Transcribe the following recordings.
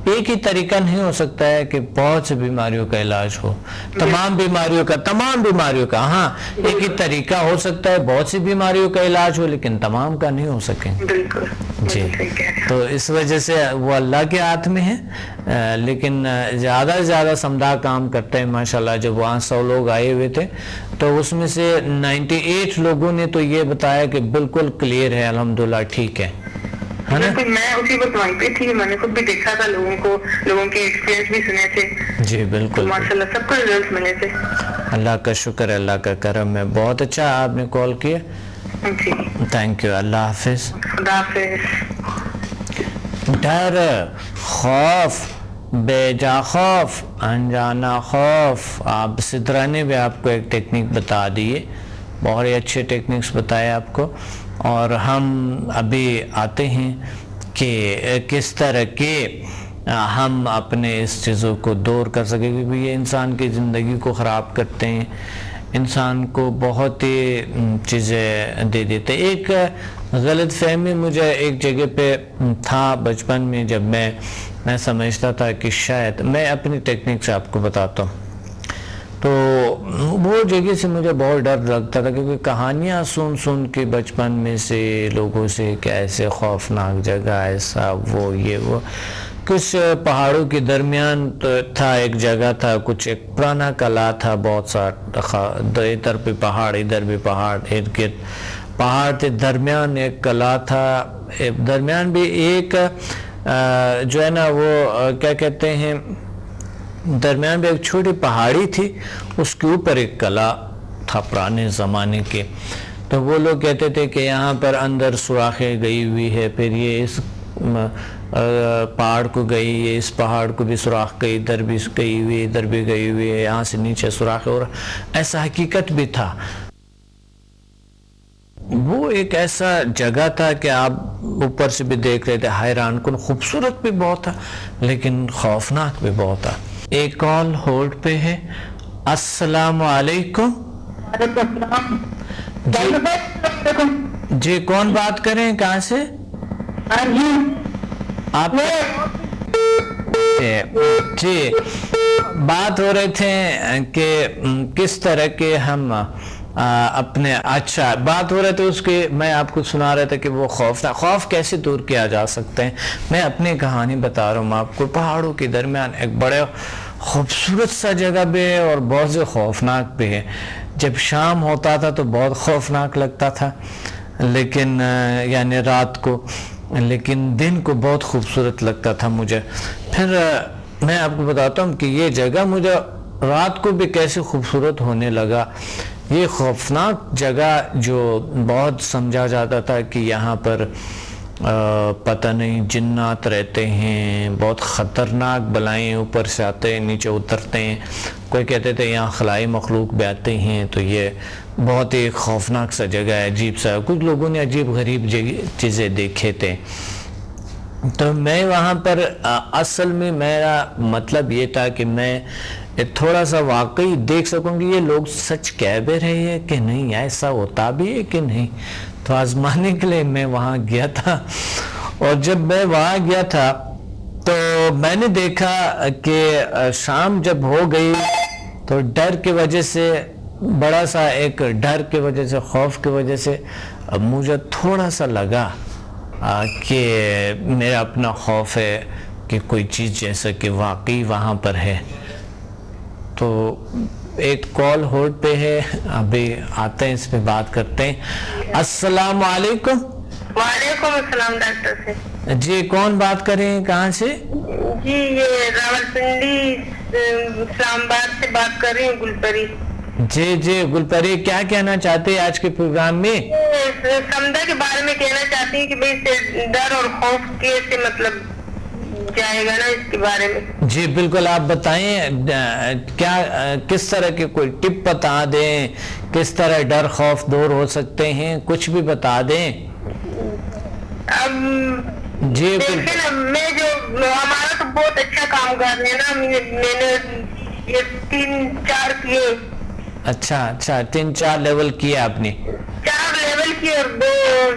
ایک ہی طریقہ نہیں ہو سکتا ہے کہ بہت سے بیماریوں کا علاج ہو، تمام بیماریوں کا ہاں ایک ہی طریقہ ہو سکتا ہے، بہت سی بیماریوں کا علاج ہو لیکن تمام کا نہیں ہو سکے جی۔ تو اس وجہ سے وہ اللہ کے ہاتھ میں ہے، لیکن زیادہ سے زیادہ سمدھا کام کرتے ہیں ماشاءاللہ۔ جب وہاں 100 لوگ آئے ہوئے تھے تو اس میں سے 98 لوگوں نے تو یہ بتایا کہ بالکل کلیئر ہے، الحمدللہ ٹھیک ہے نا۔ میں اسی وقت وہیں پہ تھی، میں نے خود بھی دیکھا تھا، لوگوں کے ایکسپیرینس بھی سنے تھے جی بالکل، ماشاءاللہ سب کو ریزلٹس ملے تھے۔ اللہ کا شکر ہے، اللہ کا کرم ہے، بہت اچھا آپ نے کال کیا جی، تھینک یو، اللہ حافظ۔ خدا حافظ۔ ڈر، خوف، بے جا خوف، انجانا خوف، آپ سدرا نے بھی آپ کو ایک ٹیکنیک بتا دیے، بہت ہی اچھے ٹیکنیکس بتائے آپ کو، اور ہم ابھی آتے ہیں کہ کس طرح کے ہم اپنے اس چیزوں کو دور کر سکیں، کیونکہ یہ انسان کی زندگی کو خراب کرتے ہیں، انسان کو بہت ہی چیزیں دے دیتے۔ ایک غلط فہمی مجھے ایک جگہ پہ تھا بچپن میں، جب میں سمجھتا تھا کہ شاید میں اپنی ٹیکنیک سے آپ کو بتاتا ہوں، تو وہ جگہ سے مجھے بہت ڈر لگتا تھا، کیونکہ کہانیاں سن کے بچپن میں سے لوگوں سے کہ ایسے خوفناک جگہ، ایسا وہ کچھ پہاڑوں کے درمیان تھا، ایک جگہ تھا، کچھ ایک پرانا قلعہ تھا، بہت سا ادھر بھی پہاڑ ادھر بھی پہاڑ، ارد گرد پہاڑ تھے، درمیان ایک قلعہ تھا، درمیان بھی ایک جو ہے نا وہ کیا کہتے ہیں، درمیان بھی ایک چھوٹی پہاڑی تھی، اس کے اوپر ایک قلعہ تھا پرانے زمانے کے۔ تو وہ لوگ کہتے تھے کہ یہاں پر اندر سوراخیں گئی ہوئی ہے، پھر یہ اس پہاڑ کو گئی، یہ اس پہاڑ کو بھی سوراخ گئی، ادھر بھی گئی ہوئی، ادھر بھی گئی ہوئی ہے، یہاں سے نیچے سوراخ ہے، اور ایسا حقیقت بھی تھا۔ وہ ایک ایسا جگہ تھا کہ آپ اوپر سے بھی دیکھ رہے تھے، حیران کن، خوبصورت بھی بہت تھا لیکن خوفناک بھی بہت تھا۔ ایک کال ہولڈ پہ ہے، السلام علیکم۔ جی کون بات کریں، کہاں سے آپ؟ جی بات ہو رہے تھے کہ کس طرح کے ہم اپنے اچھا بات ہو رہے تھے اس کے، میں آپ کو سنا رہا تھا کہ وہ خوف کیسے دور کیا جا سکتے ہیں۔ میں اپنی کہانی بتا رہا ہوں آپ کو، پہاڑوں کے درمیان ایک بڑے خوبصورت سا جگہ بھی ہے اور بہت سے خوفناک بھی ہے۔ جب شام ہوتا تھا تو بہت خوفناک لگتا تھا، لیکن یعنی رات کو، لیکن دن کو بہت خوبصورت لگتا تھا مجھے۔ پھر میں آپ کو بتاتا ہوں کہ یہ جگہ مجھے رات کو بھی کیسے خوبصورت ہونے لگا۔ یہ خوفناک جگہ جو بہت سمجھا جاتا تھا کہ یہاں پر پتہ نہیں جنات رہتے ہیں، بہت خطرناک بلائیں اوپر سے آتے ہیں نیچے اترتے ہیں، کوئی کہتے تھے یہاں خلائی مخلوق بھی آتے ہیں، تو یہ بہت ہی خوفناک سا جگہ ہے، عجیب سا، کچھ لوگوں نے عجیب غریب چیزیں دیکھے تھے۔ تو میں وہاں پر اصل میں میرا مطلب یہ تھا کہ میں تھوڑا سا واقعی دیکھ سکوں کہ یہ لوگ سچ کہہ بھی رہے ہیں کہ نہیں، ایسا ہوتا بھی ہے کہ نہیں۔ تو آزمانے کے لیے میں وہاں گیا تھا، اور جب میں وہاں گیا تھا تو میں نے دیکھا کہ شام جب ہو گئی تو ڈر کی وجہ سے، بڑا سا ایک ڈر کی وجہ سے، خوف کی وجہ سے مجھے تھوڑا سا لگا کہ میرا اپنا خوف ہے کہ کوئی چیز جیسا کہ واقعی وہاں پر ہے۔ تو ایک کال ہولڈ پہ ہے، ابھی آتے ہیں، اس پہ بات کرتے ہیں۔ السلام علیکم۔ وعلیکم السلام ڈاکٹر سے۔ جی کون بات کر رہے ہیں، کہاں سے؟ جی یہ راولپنڈی اسلام آباد سے بات کر رہی ہوں، گلپری۔ جی گلپری، کیا کہنا چاہتے ہیں آج کے پروگرام میں؟ سمدھا کے بارے میں کہنا چاہتی ہیں کہ بھئی ڈر اور خوف کیسے مطلب جائے گا نا، اس کے بارے میں۔ جی بالکل، آپ بتائیں کیا کس طرح کے کوئی ٹپ بتا دیں، کس طرح ڈر خوف دور ہو سکتے ہیں، کچھ بھی بتا دیں۔ اب جی دیکھیں نا، میں جو ہمارا تو بہت اچھا کام کر رہے ہیں نا، میں نے یہ 3-4 کیے۔ اچھا 3-4 لیول کیے آپ نے؟ 4 لیول کیے اور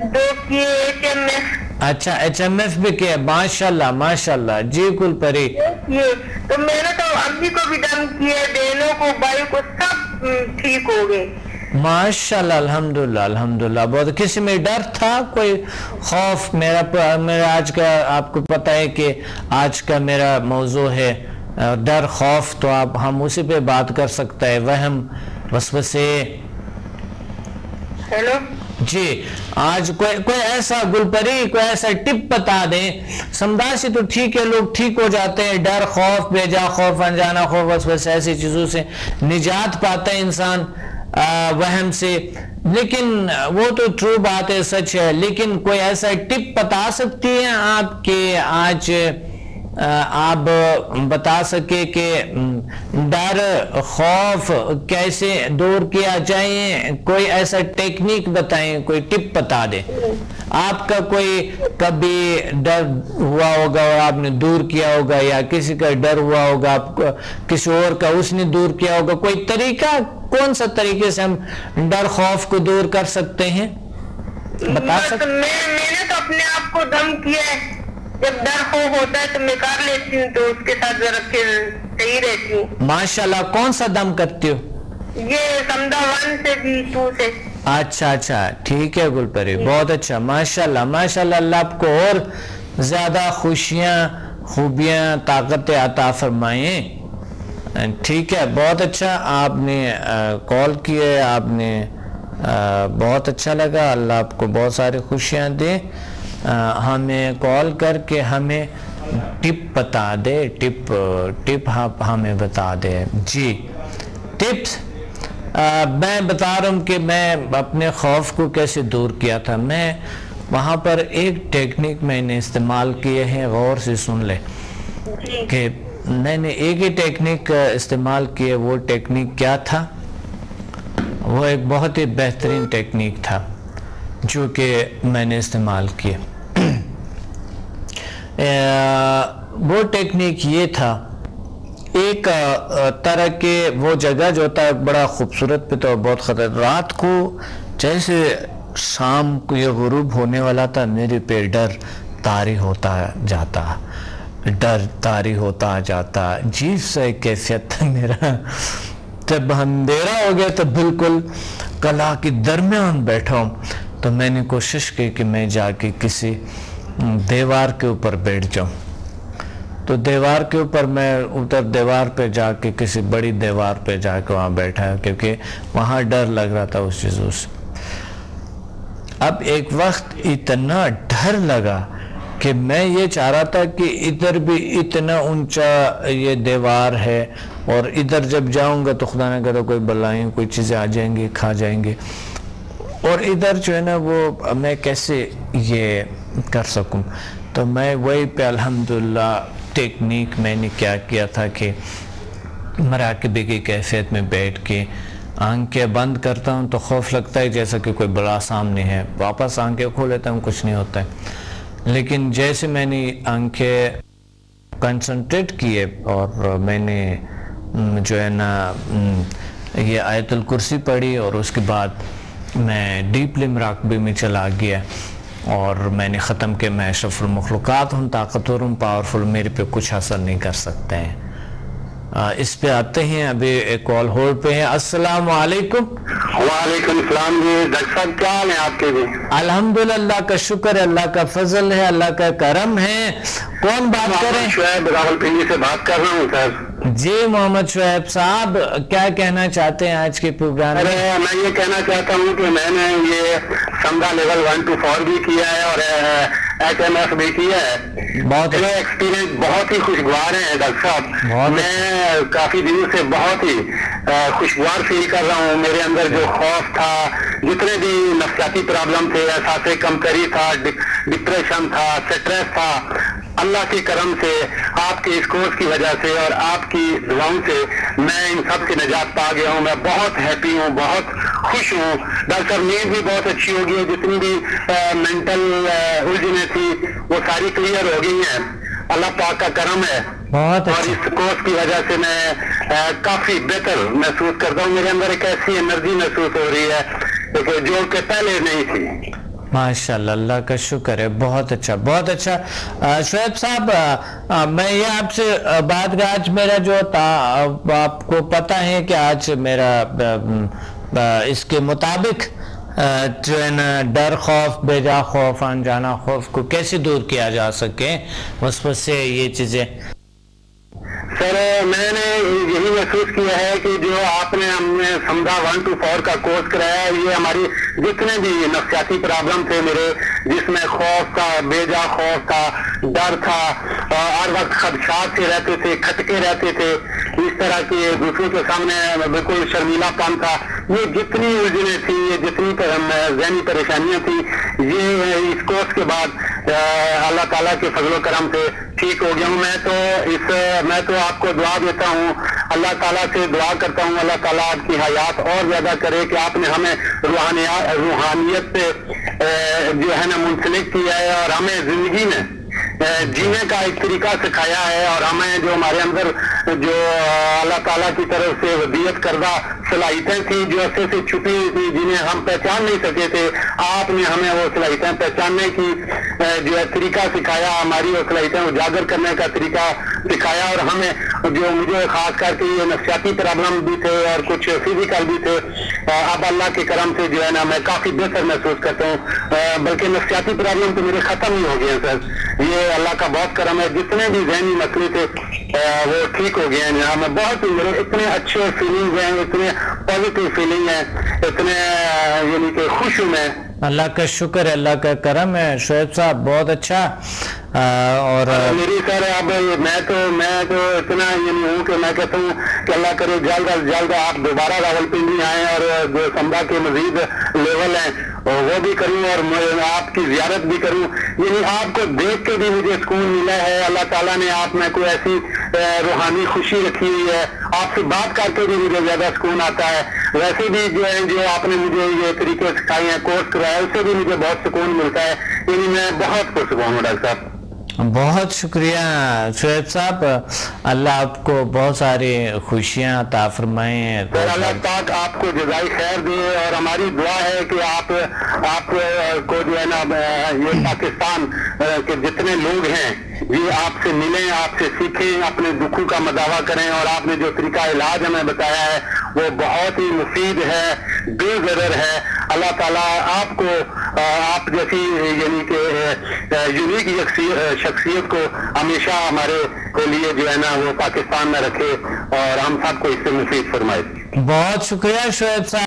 دو کیے HMS۔ अच्छा HMF भी किया, माशाल्लाह माशाल्लाह। जी गुलपरी, ये तो मैंने तो अम्मी को भी दम किए, बहनों को, भाई को, सब ठीक हो गए। माशाल्लाह, अल्हम्दुलिल्लाह अल्हम्दुलिल्लाह। बहुत, किसी में डर था, कोई खौफ? मेरा आज का, आपको पता है कि आज का मेरा मौजू है डर खौफ, तो आप हम उसी पे बात कर सकते हैं, वहम वसवसे। हेलो जी, आज कोई ऐसा गुलपरी, कोई ऐसा टिप बता दें। समझदारी तो ठीक है, लोग ठीक हो जाते हैं, डर खौफ, बेजा खौफ, अनजाना खौफ, वसवसे, ऐसी चीजों से निजात पाता है इंसान, वहम से। लेकिन वो तो ट्रू बात है, सच है, लेकिन कोई ऐसा टिप बता सकती हैं आप कि आज आप बता सके कि डर खौफ कैसे दूर किया जाए? कोई ऐसा टेक्निक बताएं, कोई टिप बता दें। आपका कोई कभी डर हुआ होगा और आपने दूर किया होगा, या किसी का डर हुआ होगा आपको, किसी और का, उसने दूर किया होगा, कोई तरीका, कौन सा तरीके से हम डर खौफ को दूर कर सकते हैं, बता सकते? मैंने तो अपने आप को दम किया है, जब डर खौफ होता है तो मैं कर लेती हूँ, तो उसके साथ जरा फिर सही रहती हूँ। माशाल्लाह, कौन सा दम करती हो? ये समझा 1 से भी 2 से। अच्छा अच्छा, ठीक है गुलपरी, बहुत अच्छा, माशाल्लाह माशाल्लाह। अल्लाह आपको और ज्यादा खुशियां, खूबियां, ताकतें अता फरमाए। ठीक है, बहुत अच्छा, आपने कॉल किए, आपने बहुत अच्छा लगा। अल्लाह आपको बहुत सारी खुशियां दे। हमें कॉल करके हमें टिप बता दे, टिप आप हमें बता दे। जी, टिप्स मैं बता रहा हूँ कि मैं अपने खौफ को कैसे दूर किया था। मैं वहाँ पर एक टेक्निक मैंने इस्तेमाल किए हैं, गौर से सुन ले कि मैंने एक ही टेक्निक इस्तेमाल किए। वो टेक्निक क्या था? वो एक बहुत ही बेहतरीन टेक्निक था जो कि मैंने इस्तेमाल किया। वो टेक्निक ये था, एक तरह के वो जगह जो होता है बड़ा खूबसूरत पे, तो बहुत खतर, रात को जैसे शाम को ये गुरूब होने वाला था, मेरे पे डर तारी होता जाता, डर तारी होता जाता, अजीब सा एक कैफियत था मेरा। जब अंधेरा हो गया तो बिल्कुल कला के दरमियान बैठा हूँ, तो मैंने कोशिश की कि मैं जाके किसी दीवार के ऊपर बैठ जाऊं। तो दीवार के ऊपर मैं उधर दीवार पे जाके, किसी बड़ी दीवार पे जाके वहाँ बैठा, क्योंकि वहाँ डर लग रहा था उस चीज़ों से। अब एक वक्त इतना डर लगा कि मैं ये चाह रहा था कि इधर भी इतना ऊंचा ये दीवार है, और इधर जब जाऊंगा तो खुदा न करे कोई बलाएं, कोई चीज़ें आ जाएंगी, खा जाएंगे, और इधर जो है ना वो मैं कैसे ये कर सकूं। तो मैं वही पे अल्हम्दुलिल्लाह टेक्निक मैंने क्या किया था कि मराकबे की कैफियत में बैठ के आंखें बंद करता हूं तो खौफ लगता है जैसा कि कोई बड़ा सामने है, वापस आंखें खोल लेता हूं, कुछ नहीं होता है। लेकिन जैसे मैंने आंखें कंसंट्रेट किए और मैंने जो है ना ये आयतुल कुर्सी पढ़ी, और उसके बाद मैं डीपली मराकबे में चला गया और मैंने ख़त्म किया, मैं अशरफुल मखलूक़ात हूँ, ताकतवर हूँ, पावरफुल, मेरे पे कुछ असर नहीं कर सकते हैं। इस पे आते हैं, अभी एक कॉल होल्ड पे है। अस्सलाम वालेकुम। वालेकुम सलाम जी, डॉक्टर साहब क्या हाल है आपके भी? अल्हम्दुलिल्लाह, अल्लाह का शुक्र है, अल्लाह का फजल है, अल्लाह का करम है। कौन बात करें? शुएब रावलपिंडी से बात कर रहा हूँ सर। जी मोहम्मद शुएब साहब, क्या कहना चाहते हैं आज के प्रोग्राम में? अरे मैं ये कहना चाहता हूँ कि मैंने ये समझा लेवल 1 to 4 भी किया है और HMF भी किया है। बहुत एक्सपीरियंस बहुत ही खुशगवार है डॉक्टर साहब। मैं काफी दिनों से बहुत ही खुशगवार फील कर रहा हूँ। मेरे अंदर जो खौफ था, जितने भी नफ्सियाती प्रॉब्लम थे, एहसास कमतरी था, डिप्रेशन था, स्ट्रेस था, अल्लाह के करम से, आपके इस कोर्स की वजह से और आपकी दुआओं से मैं इन सब से निजात पा गया हूँ। मैं बहुत हैप्पी हूँ, बहुत खुश हूँ। डॉक्टर साहब नींद भी बहुत अच्छी हो गई है, जितनी भी मेंटल उलझने थी वो सारी क्लियर हो गई हैं। अल्लाह पाक का करम है। बहुत और इस कोर्स की वजह से मैं काफी बेहतर महसूस करता हूँ। मेरे अंदर एक ऐसी एनर्जी महसूस हो रही है जो कि पहले नहीं थी। माशाल्लाह, अल्लाह का शुक्र है, बहुत अच्छा बहुत अच्छा। शोएब साहब, मैं ये आपसे बात का, आज मेरा जो था, आपको पता है कि आज मेरा इसके मुताबिक जो है ना डर, खौफ, बेजा खौफ, अनजाना खौफ को कैसे दूर किया जा सके, उस पर से ये चीज़ें। सर, मैंने यही महसूस किया है कि जो आपने हमने समझा 1 to 4 का कोर्स कराया है, ये हमारी जितने भी नफ्सियाती प्रॉब्लम थे मेरे, जिसमें खौफ था, बेजा खौफ था, डर था, हर वक्त खदशात से रहते थे, खटके रहते थे, इस तरह के दूसरों के सामने बिल्कुल शर्मीलापन था, ये जितनी उलझने थी, ये जितनी ज़हनी परेशानियां थी, ये इस कोर्स के बाद अल्लाह ताला के फजल करम से ठीक हो गया हूँ। मैं तो आपको दुआ देता हूँ, अल्लाह ताला से दुआ करता हूँ, अल्लाह ताला आपकी हयात और ज्यादा करे कि आपने हमें रूहानियत पे जो है ना मुंसलिक किया है और हमें जिंदगी में जीने का एक तरीका सिखाया है, और हमें जो हमारे अंदर जो अल्लाह ताला की तरफ से वदीयत करदा सलाहियतें थी, जो ऐसे से छुपी हुई थी, जिन्हें हम पहचान नहीं सके थे, आपने हमें वो सलाहियतें पहचानने की जो है तरीका सिखाया, हमारी वो सलाहियतें उजागर करने का तरीका सिखाया, और हमें जो मुझे खास करके ये नफ्सियाती प्रॉब्लम भी थे और कुछ फिजिकल भी थे, अब अल्लाह के करम से जो है ना मैं काफी बेहतर महसूस करता हूँ, बल्कि नफ्सियाती प्रॉब्लम तो मेरे खत्म ही हो गए हैं सर। ये अल्लाह का बहुत करम है, जितने भी ज़हनी मसले थे वो ठीक हो गए हैं जनाब। मैं बहुत मेरे इतने अच्छे फीलिंग हैं, इतने पॉजिटिव फीलिंग है, इतने यानी कि खुश हूँ मैं। अल्लाह का शुक्र है, अल्लाह का करम है शोएब साहब, बहुत अच्छा। और मेरी सर अब मैं तो इतना ये नहीं हूँ कि मैं कहता हूँ कि अल्लाह करे जल्द अज जल्द आप दोबारा रावलपिंडी आए और जो संभा के मजीद लेवल हैं वो भी करूँ और मैं आपकी जियारत भी करूँ। यानी आपको देख के भी मुझे सुकून मिला है, अल्लाह ताला ने आप में कोई ऐसी रूहानी खुशी रखी हुई है, आपसे बात करके भी मुझे ज्यादा सुकून आता है। वैसे भी जो है जो आपने मुझे ये तरीके सिखाए हैं, कोर्स कराया, उससे भी मुझे बहुत सुकून मिलता है। यानी मैं बहुत पुरसुकून हूँ डॉक्टर साहब। बहुत शुक्रिया शोएब साहब, अल्लाह आपको बहुत सारी खुशियाँ अता फरमाए। अल्लाह पाक आपको जज़ाई खैर दे, और हमारी दुआ है कि आप को जो है ना ये पाकिस्तान के जितने लोग हैं ये आपसे मिलें, आपसे सीखें, अपने दुखों का मदावा करें, और आपने जो तरीका इलाज हमें बताया है वो बहुत ही मुफीद है, बेज़रर है। अल्लाह ताला आपको आप जैसी यानी कि यूनिक शख्सियत को हमेशा हमारे के लिए जो है ना वो पाकिस्तान में रखे और हम सबको इससे मुफीद फरमाए। बहुत शुक्रिया शोएब साहब।